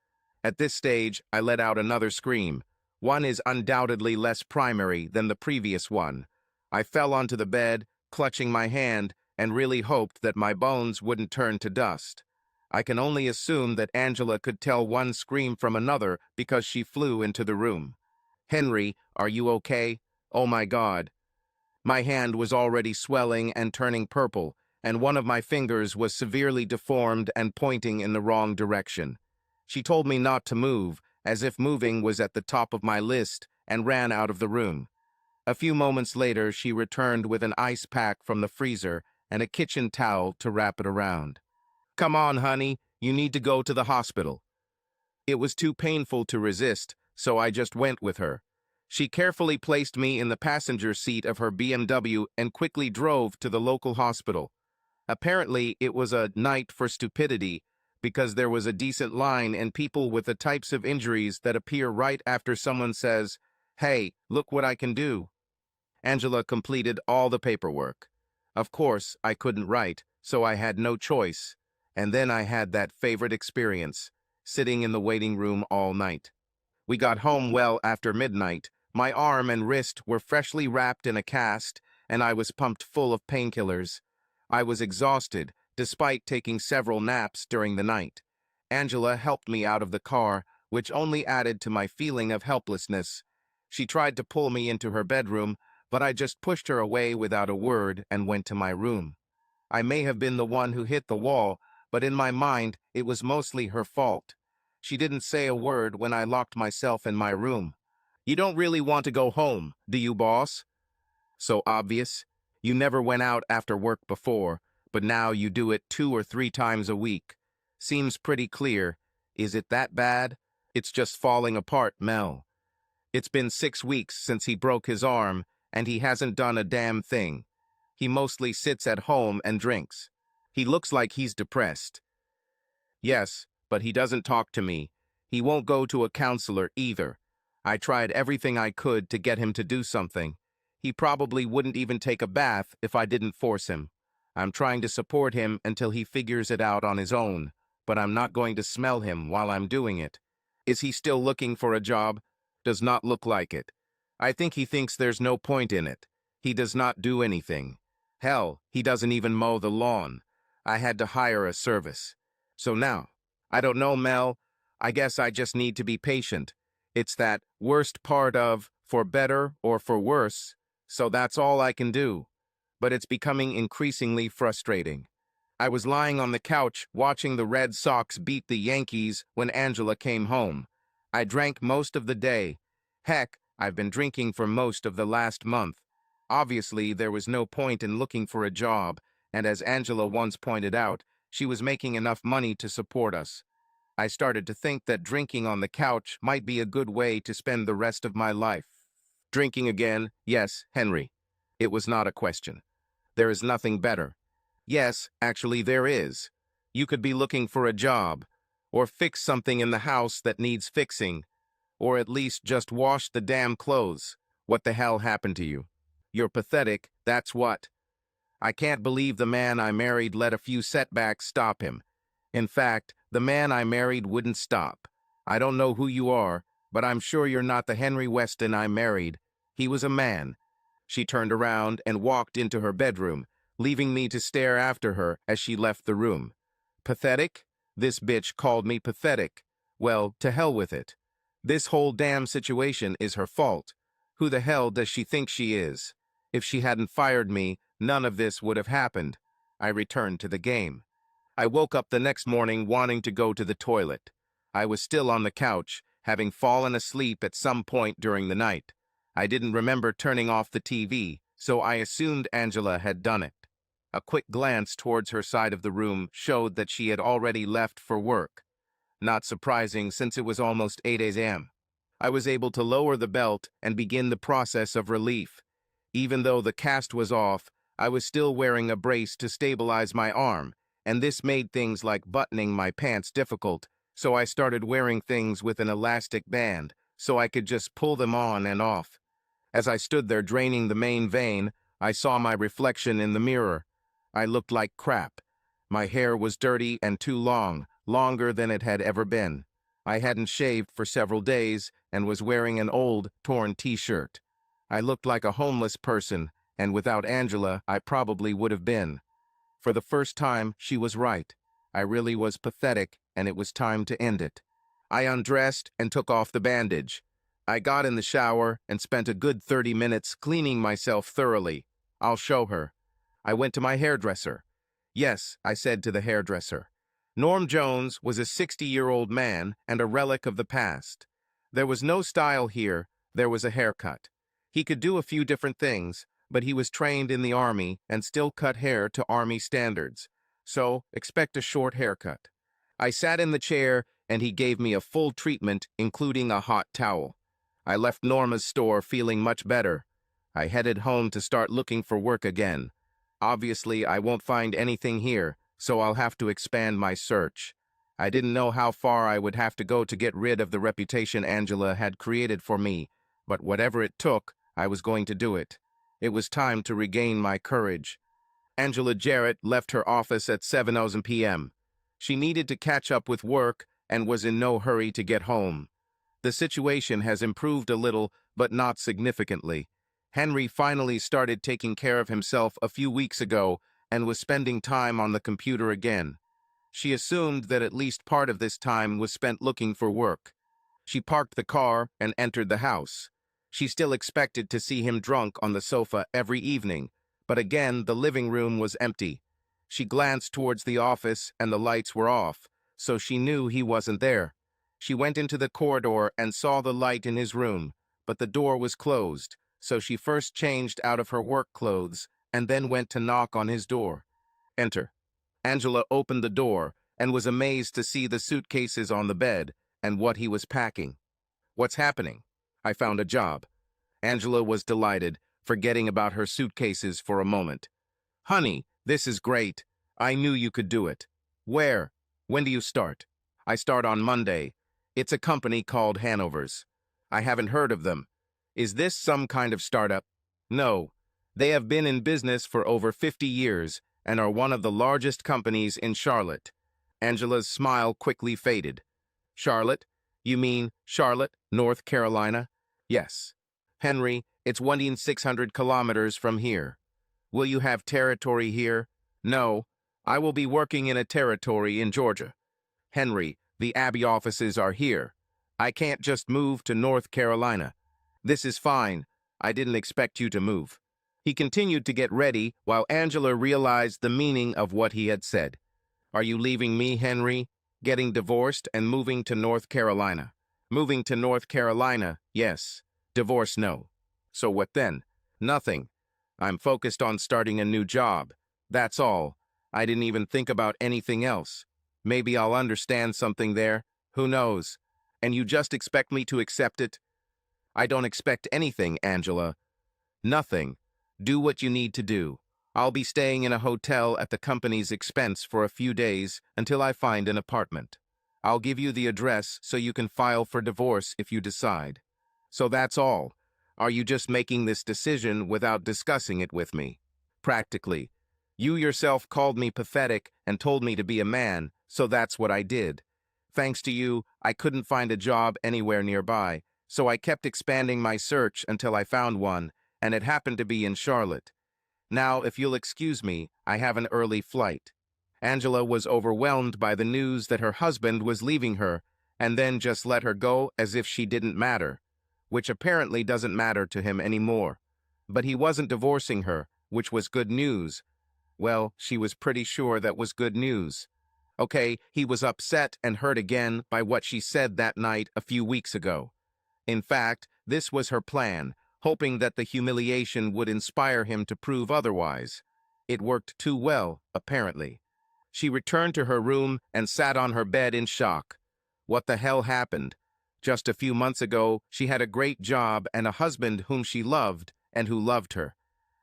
At this stage, I let out another scream. One is undoubtedly less primary than the previous one. I fell onto the bed, clutching my hand, and really hoped that my bones wouldn't turn to dust. I can only assume that Angela could tell one scream from another because she flew into the room. "Henry, are you okay? Oh my God." My hand was already swelling and turning purple, and one of my fingers was severely deformed and pointing in the wrong direction. She told me not to move, as if moving was at the top of my list, and ran out of the room. A few moments later, she returned with an ice pack from the freezer and a kitchen towel to wrap it around. "Come on, honey, you need to go to the hospital." It was too painful to resist, so I just went with her. She carefully placed me in the passenger seat of her BMW and quickly drove to the local hospital. Apparently, it was a night for stupidity, because there was a decent line and people with the types of injuries that appear right after someone says, "Hey, look what I can do." Angela completed all the paperwork. Of course, I couldn't write, so I had no choice. And then I had that favorite experience, sitting in the waiting room all night. We got home well after midnight. My arm and wrist were freshly wrapped in a cast, and I was pumped full of painkillers. I was exhausted, despite taking several naps during the night. Angela helped me out of the car, which only added to my feeling of helplessness. She tried to pull me into her bedroom, but I just pushed her away without a word and went to my room. I may have been the one who hit the wall, but in my mind, it was mostly her fault. She didn't say a word when I locked myself in my room. "You don't really want to go home, do you, boss?" So obvious. You never went out after work before, but now you do it 2 or 3 times a week. Seems pretty clear. Is it that bad? It's just falling apart, Mel. It's been 6 weeks since he broke his arm, and he hasn't done a damn thing. He mostly sits at home and drinks. He looks like he's depressed. Yes, but he doesn't talk to me. He won't go to a counselor either. I tried everything I could to get him to do something. He probably wouldn't even take a bath if I didn't force him. I'm trying to support him until he figures it out on his own, but I'm not going to smell him while I'm doing it. Is he still looking for a job? Does not look like it. I think he thinks there's no point in it. He does not do anything. Hell, he doesn't even mow the lawn. I had to hire a service. So now, I don't know, Mel. I guess I just need to be patient. It's that worst part of, for better or for worse, so that's all I can do. But it's becoming increasingly frustrating. I was lying on the couch watching the Red Sox beat the Yankees when Angela came home. I drank most of the day. Heck, I've been drinking for most of the last month. Obviously, there was no point in looking for a job, and as Angela once pointed out, she was making enough money to support us. I started to think that drinking on the couch might be a good way to spend the rest of my life. Drinking again, yes, Henry. It was not a question. There is nothing better. Yes, actually there is. You could be looking for a job, or fix something in the house that needs fixing, or at least just wash the damn clothes. What the hell happened to you? You're pathetic, that's what. I can't believe the man I married let a few setbacks stop him. In fact, the man I married wouldn't stop. I don't know who you are, but I'm sure you're not the Henry Weston I married. He was a man. She turned around and walked into her bedroom, leaving me to stare after her as she left the room. Pathetic? This bitch called me pathetic. Well, to hell with it. This whole damn situation is her fault. Who the hell does she think she is? If she hadn't fired me, none of this would have happened. I returned to the game. I woke up the next morning wanting to go to the toilet. I was still on the couch, having fallen asleep at some point during the night. I didn't remember turning off the TV, so I assumed Angela had done it. A quick glance towards her side of the room showed that she had already left for work. Not surprising since it was almost 8 a.m. I was able to lower the belt and begin the process of relief. Even though the cast was off, I was still wearing a brace to stabilize my arm, and this made things like buttoning my pants difficult, so I started wearing things with an elastic band, so I could just pull them on and off. As I stood there draining the main vein, I saw my reflection in the mirror. I looked like crap. My hair was dirty and too long, longer than it had ever been. I hadn't shaved for several days and was wearing an old, torn t-shirt. I looked like a homeless person, and without Angela, I probably would have been. For the first time, she was right. I really was pathetic, and it was time to end it. I undressed and took off the bandage. I got in the shower and spent a good 30 minutes cleaning myself thoroughly. I'll show her. I went to my hairdresser. Yes, I said to the hairdresser. Norm Jones was a 60-year-old man and a relic of the past. There was no style here, there was a haircut. He could do a few different things, but he was trained in the Army and still cut hair to Army standards. So, expect a short haircut. I sat in the chair and he gave me a full treatment, including a hot towel. I left Norma's store feeling much better. I headed home to start looking for work again. Obviously, I won't find anything here, so I'll have to expand my search. I didn't know how far I would have to go to get rid of the reputation Angela had created for me, but whatever it took, I was going to do it. It was time to regain my courage. Angela Jarrett left her office at 7:00 p.m. She needed to catch up with work and was in no hurry to get home. The situation has improved a little, but not significantly. Henry finally started taking care of himself a few weeks ago and was spending time on the computer again. She assumed that at least part of this time was spent looking for work. She parked the car and entered the house. She still expected to see him drunk on the sofa every evening, but again the living room was empty. She glanced towards the office and the lights were off, so she knew he wasn't there. She went into the corridor and saw the light in his room, but the door was closed, so she first changed out of her work clothes and then went to knock on his door. Enter. Angela opened the door and was amazed to see the suitcases on the bed and what he was packing. What's happening? I found a job. Angela was delighted, forgetting about her suitcases for a moment. Honey, this is great. I knew you could do it. Where? When do you start? I start on Monday. It's a company called Hanover's. I haven't heard of them. Is this some kind of startup? No. They have been in business for over 50 years and are one of the largest companies in Charlotte. Angela's smile quickly faded. Charlotte? You mean Charlotte, North Carolina? Yes. Henry, it's 1,600 kilometers from here. Will you have territory here? No. I will be working in a territory in Georgia. Henry, the Abbey offices are here. I can't just move to North Carolina. This is fine. I didn't expect you to move. He continued to get ready while Angela realized the meaning of what he had said. Are you leaving me, Henry? Getting divorced and moving to North Carolina. Moving to North Carolina, yes. Divorce, no. So what then? Nothing. I'm focused on starting a new job. That's all. I didn't even think about anything else. Maybe I'll understand something there. Who knows? And you just expect me to accept it? I don't expect anything, Angela. Nothing. Do what you need to do. I'll be staying in a hotel at the company's expense for a few days until I find an apartment. I'll give you the address so you can file for divorce if you decide. So that's all. Are you just making this decision without discussing it with me? Practically. You yourself called me pathetic and told me to be a man, so that's what I did. Thanks to you, I couldn't find a job anywhere nearby, so I kept expanding my search until I found one, and it happened to be in Charlotte. Now, if you'll excuse me, I have an early flight. Angela was overwhelmed by the news that her husband was leaving her, and then just let her go as if she didn't matter, which apparently doesn't matter to him anymore. But he wasn't divorcing her, which was good news. Well, she was pretty sure that was good news. Okay, he was upset and hurt again by what she said that night a few weeks ago. In fact, this was her plan, hoping that the humiliation would inspire him to prove otherwise. It worked too well, apparently. She returned to her room and sat on her bed in shock. What the hell happened? Just a few months ago, she had a great job and a husband whom she loved and who loved her.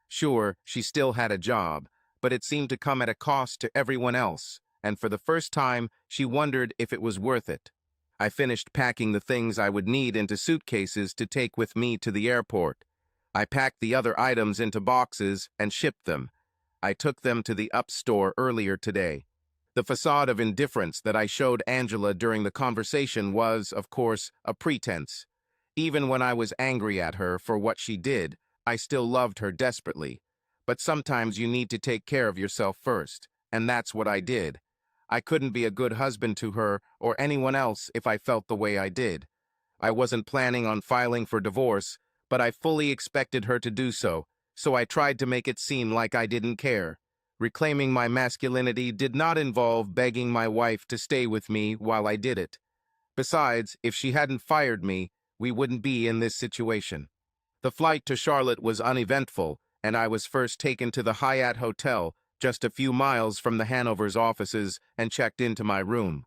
Sure, she still had a job, but it seemed to come at a cost to everyone else, and for the first time, she wondered if it was worth it. I finished packing the things I would need into suitcases to take with me to the airport. I packed the other items into boxes and shipped them. I took them to the Up store earlier today. The facade of indifference that I showed Angela during the conversation was, of course, a pretense. Even when I was angry at her for what she did, I still loved her desperately. But sometimes you need to take care of yourself first, and that's what I did. I couldn't be a good husband to her or anyone else if I felt the way I did. I wasn't planning on filing for divorce, but I fully expected her to do so, so I tried to make it seem like I didn't care. Reclaiming my masculinity did not involve begging my wife to stay with me while I did it. Besides, if she hadn't fired me, we wouldn't be in this situation. The flight to Charlotte was uneventful, and I was first taken to the Hyatt Hotel, just a few miles from the Hanover's offices, and checked into my room.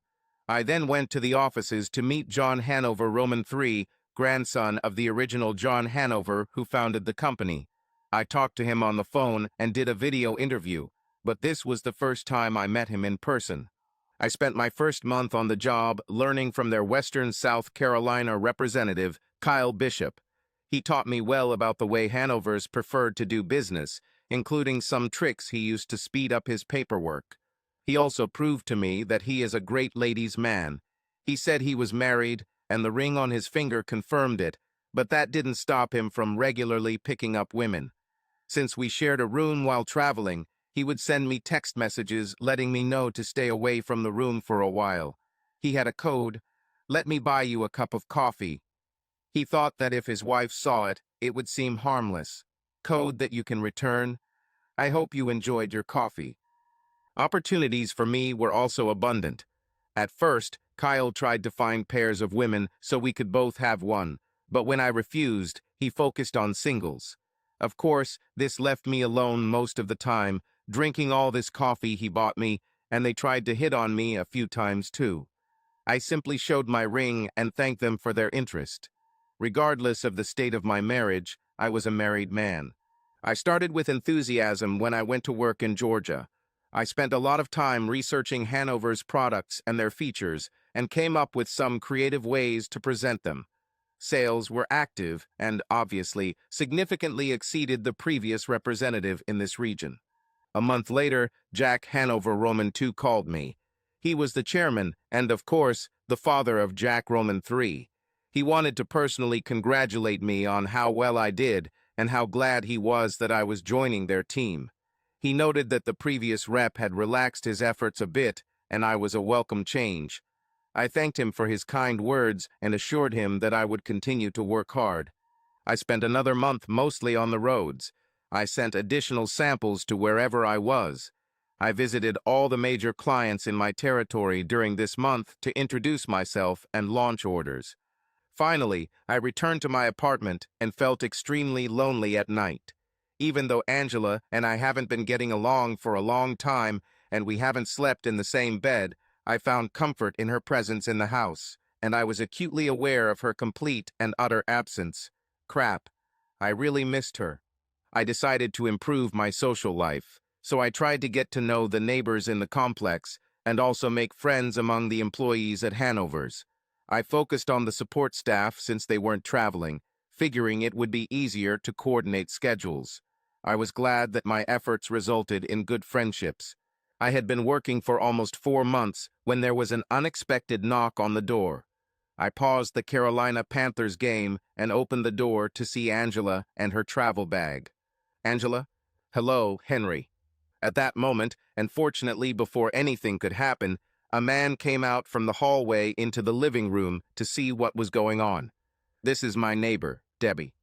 I then went to the offices to meet John Hanover Roman III, grandson of the original John Hanover who founded the company. I talked to him on the phone and did a video interview, but this was the first time I met him in person. I spent my first month on the job learning from their Western South Carolina representative, Kyle Bishop. He taught me well about the way Hanovers preferred to do business, including some tricks he used to speed up his paperwork. He also proved to me that he is a great ladies' man. He said he was married, and the ring on his finger confirmed it, but that didn't stop him from regularly picking up women. Since we shared a room while traveling, he would send me text messages letting me know to stay away from the room for a while. He had a code, "Let me buy you a cup of coffee." He thought that if his wife saw it, it would seem harmless. Code that you can return. I hope you enjoyed your coffee. Opportunities for me were also abundant. At first, Kyle tried to find pairs of women so we could both have one, but when I refused, he focused on singles. Of course, this left me alone most of the time, drinking all this coffee he bought me, and they tried to hit on me a few times too. I simply showed my ring and thanked them for their interest. Regardless of the state of my marriage, I was a married man. I started with enthusiasm when I went to work in Georgia. I spent a lot of time researching Hanover's products and their features and came up with some creative ways to present them. Sales were active and, obviously, significantly exceeded the previous representative in this region. A month later, Jack Hanover Roman II called me. He was the chairman and, of course, the father of Jack Roman III. He wanted to personally congratulate me on how well I did and how glad he was that I was joining their team. He noted that the previous rep had relaxed his efforts a bit, and I was a welcome change. I thanked him for his kind words and assured him that I would continue to work hard. I spent another month mostly on the roads. I sent additional samples to wherever I was. I visited all the major clients in my territory during this month to introduce myself and launch orders. Finally, I returned to my apartment and felt extremely lonely at night. Even though Angela and I haven't been getting along for a long time and we haven't slept in the same bed, I found comfort in her presence in the house, and I was acutely aware of her complete and utter absence. Crap. I really missed her. I decided to improve my social life, so I tried to get to know the neighbors in the complex and also make friends among the employees at Hanover's. I focused on the support staff since they weren't traveling, figuring it would be easier to coordinate schedules. I was glad that my efforts resulted in good friendships. I had been working for almost 4 months when there was an unexpected knock on the door. I paused the Carolina Panthers game and opened the door to see Angela and her travel bag. "Angela?" "Hello, Henry." At that moment, and fortunately before anything could happen, a man came out from the hallway into the living room to see what was going on. "This is my neighbor, Debbie."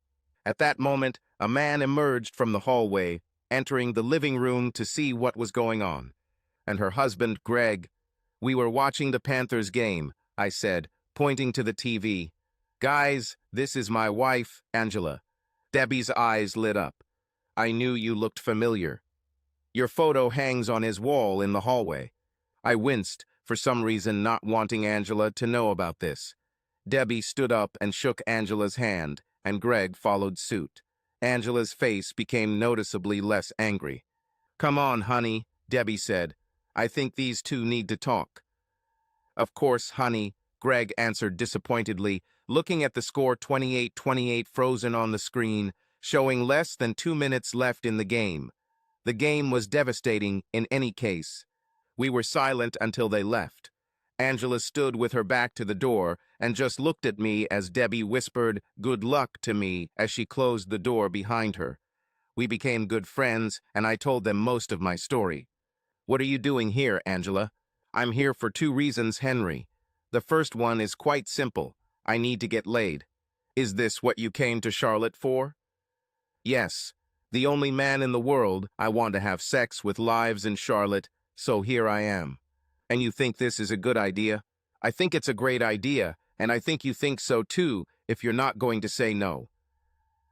At that moment, a man emerged from the hallway, entering the living room to see what was going on. "And her husband, Greg." "We were watching the Panthers game," I said, pointing to the TV. "Guys, this is my wife, Angela." Debbie's eyes lit up. "I knew you looked familiar." Your photo hangs on his wall in the hallway. I winced, for some reason not wanting Angela to know about this. Debbie stood up and shook Angela's hand, and Greg followed suit. Angela's face became noticeably less angry. "Come on, honey," Debbie said. "I think these two need to talk." "Of course, honey," Greg answered disappointedly, looking at the score 28-28 frozen on the screen, showing less than 2 minutes left in the game. The game was devastating in any case. We were silent until they left. Angela stood with her back to the door and just looked at me as Debbie whispered "good luck" to me as she closed the door behind her. We became good friends, and I told them most of my story. "What are you doing here, Angela?" "I'm here for 2 reasons, Henry. The first one is quite simple. I need to get laid." "Is this what you came to Charlotte for?" "Yes. The only man in the world I want to have sex with lives in Charlotte, so here I am." "And you think this is a good idea?" "I think it's a great idea, and I think you think so too, if you're not going to say no."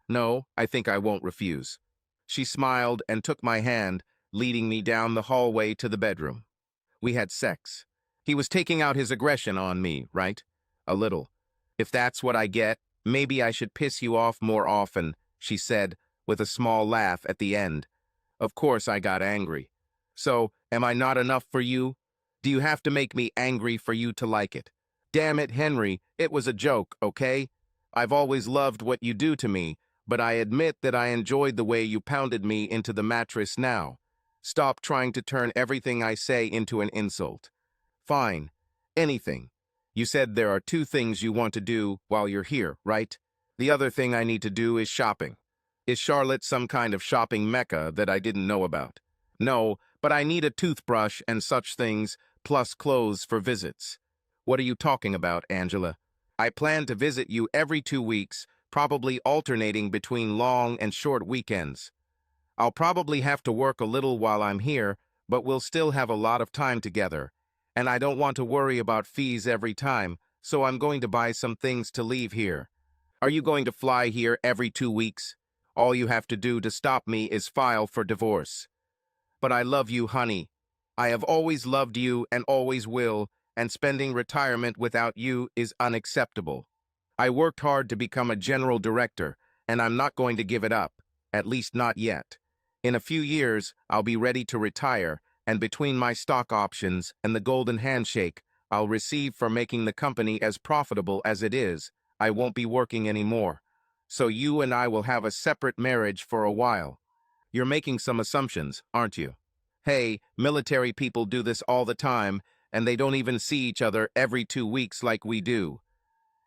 "No, I think I won't refuse." She smiled and took my hand, leading me down the hallway to the bedroom. We had sex. He was taking out his aggression on me, right? A little. "If that's what I get, maybe I should piss you off more often," she said, with a small laugh at the end. Of course I got angry. "So, am I not enough for you? Do you have to make me angry for you to like it?" "Damn it, Henry, it was a joke, okay? I've always loved what you do to me, but I admit that I enjoyed the way you pounded me into the mattress now. Stop trying to turn everything I say into an insult." "Fine. Anything. You said there are 2 things you want to do while you're here, right? The other thing I need to do is shopping. Is Charlotte some kind of shopping mecca that I didn't know about?" "No, but I need a toothbrush and such things, plus clothes for visits." "What are you talking about, Angela?" "I plan to visit you every 2 weeks, probably alternating between long and short weekends. I'll probably have to work a little while I'm here, but we'll still have a lot of time together. And I don't want to worry about fees every time, so I'm going to buy some things to leave here." "Are you going to fly here every 2 weeks? All you have to do to stop me is file for divorce." "But I love you, honey. I have always loved you and always will, and spending retirement without you is unacceptable. I worked hard to become a general director, and I'm not going to give it up, at least not yet. In a few years, I'll be ready to retire, and between my stock options and the golden handshake I'll receive for making the company as profitable as it is, I won't be working anymore. So you and I will have a separate marriage for a while." "You're making some assumptions, aren't you?" "Hey, military people do this all the time, and they don't even see each other every 2 weeks like we do.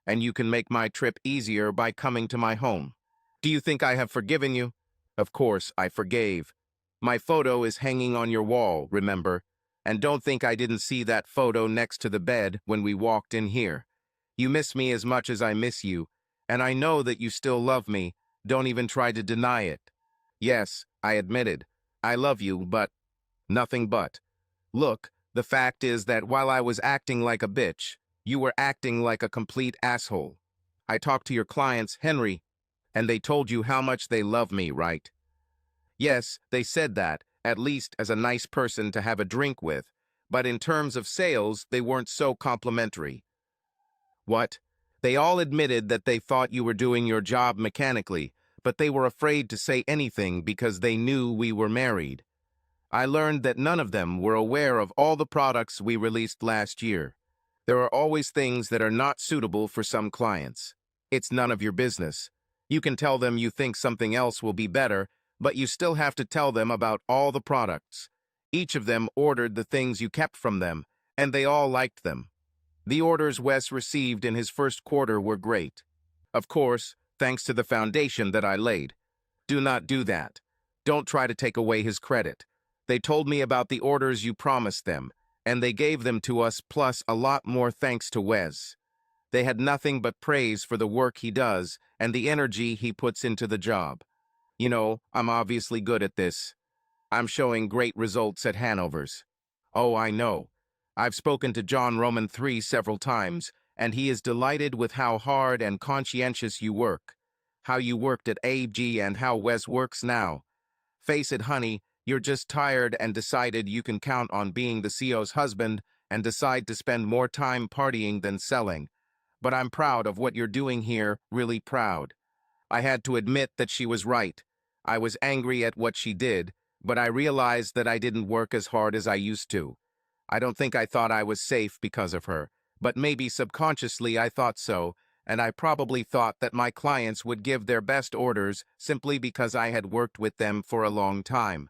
And you can make my trip easier by coming to my home. Do you think I have forgiven you?" "Of course, I forgave. My photo is hanging on your wall, remember? And don't think I didn't see that photo next to the bed when we walked in here. You miss me as much as I miss you, and I know that you still love me. Don't even try to deny it." "Yes," I admitted. "I love you, but—" "Nothing but. Look, the fact is that while I was acting like a bitch, you were acting like a complete asshole. I talked to your clients, Henry, and they told you how much they love me, right?" "Yes, they said that, at least as a nice person to have a drink with, but in terms of sales, they weren't so complimentary." "What?" "They all admitted that they thought you were doing your job mechanically, but they were afraid to say anything because they knew we were married. I learned that none of them were aware of all the products we released last year. There are always things that are not suitable for some clients. It's none of your business. You can tell them you think something else will be better, but you still have to tell them about all the products. Each of them ordered the things you kept from them, and they all liked them. The orders Wes received in his first quarter were great. Of course, thanks to the foundation that I laid. Do not do that. Don't try to take away his credit. They told me about the orders you promised them, and they gave them to us plus a lot more thanks to Wes. They had nothing but praise for the work he does and the energy he puts into the job. You know, I'm obviously good at this. I'm showing great results at Hanover's." "Oh, I know. I've spoken to John Roman III several times, and he is delighted with how hard and conscientious you work. How you worked at AG and how Wes works now. Face it, honey, You're just tired and decided you can count on being the CEO's husband and decide to spend more time partying than selling. But I'm proud of what you're doing here, really proud. I had to admit that she was right. I was angry at what she did, but I realized that I didn't work as hard as I used to. I don't think I thought I was safe because of her, but maybe subconsciously I thought so, and I probably thought that my clients would give their best orders simply because I had worked with them for a long time.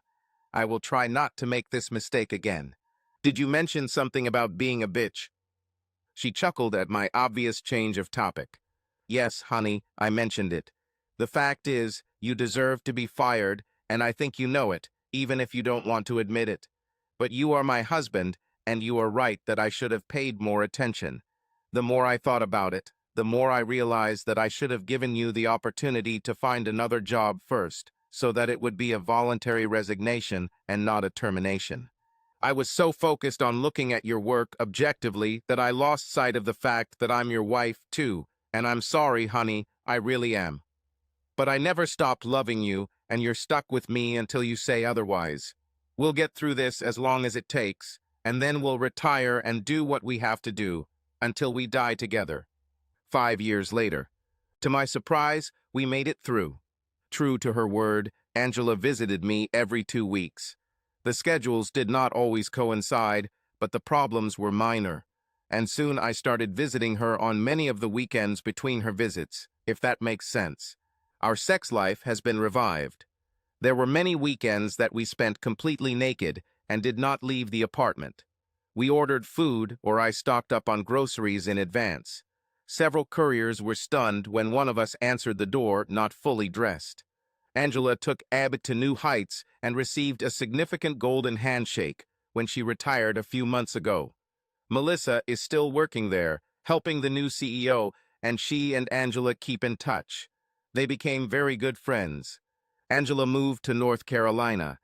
I will try not to make this mistake again. Did you mention something about being a bitch? She chuckled at my obvious change of topic. Yes, honey, I mentioned it. The fact is, you deserve to be fired, and I think you know it, even if you don't want to admit it. But you are my husband, and you are right that I should have paid more attention. The more I thought about it, the more I realized that I should have given you the opportunity to find another job first, so that it would be a voluntary resignation and not a termination. I was so focused on looking at your work objectively that I lost sight of the fact that I'm your wife, too, and I'm sorry, honey, I really am. But I never stopped loving you, and you're stuck with me until you say otherwise. We'll get through this as long as it takes, and then we'll retire and do what we have to do, until we die together. 5 years later. To my surprise, we made it through. True to her word, Angela visited me every 2 weeks. The schedules did not always coincide, but the problems were minor, and soon I started visiting her on many of the weekends between her visits, if that makes sense. Our sex life has been revived. There were many weekends that we spent completely naked and did not leave the apartment. We ordered food, or I stocked up on groceries in advance. Several couriers were stunned when one of us answered the door not fully dressed. Angela took Abbott to new heights and received a significant golden handshake when she retired a few months ago. Melissa is still working there, helping the new CEO, and she and Angela keep in touch. They became very good friends. Angela moved to North Carolina.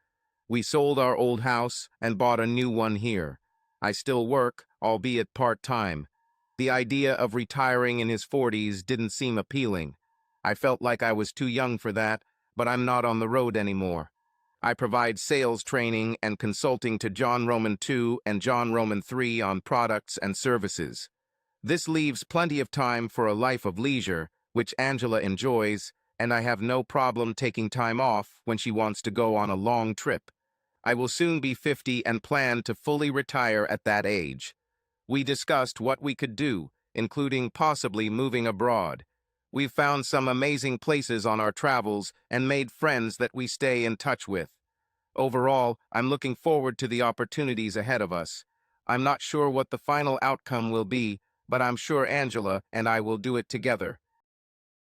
We sold our old house and bought a new one here. I still work, albeit part-time. The idea of retiring in his 40s didn't seem appealing. I felt like I was too young for that, but I'm not on the road anymore. I provide sales training and consulting to John Roman II and John Roman III on products and services. This leaves plenty of time for a life of leisure, which Angela enjoys, and I have no problem taking time off when she wants to go on a long trip. I will soon be 50 and plan to fully retire at that age. We discussed what we could do, including possibly moving abroad. We've found some amazing places on our travels and made friends that we stay in touch with. Overall, I'm looking forward to the opportunities ahead of us. I'm not sure what the final outcome will be, but I'm sure Angela and I will do it together.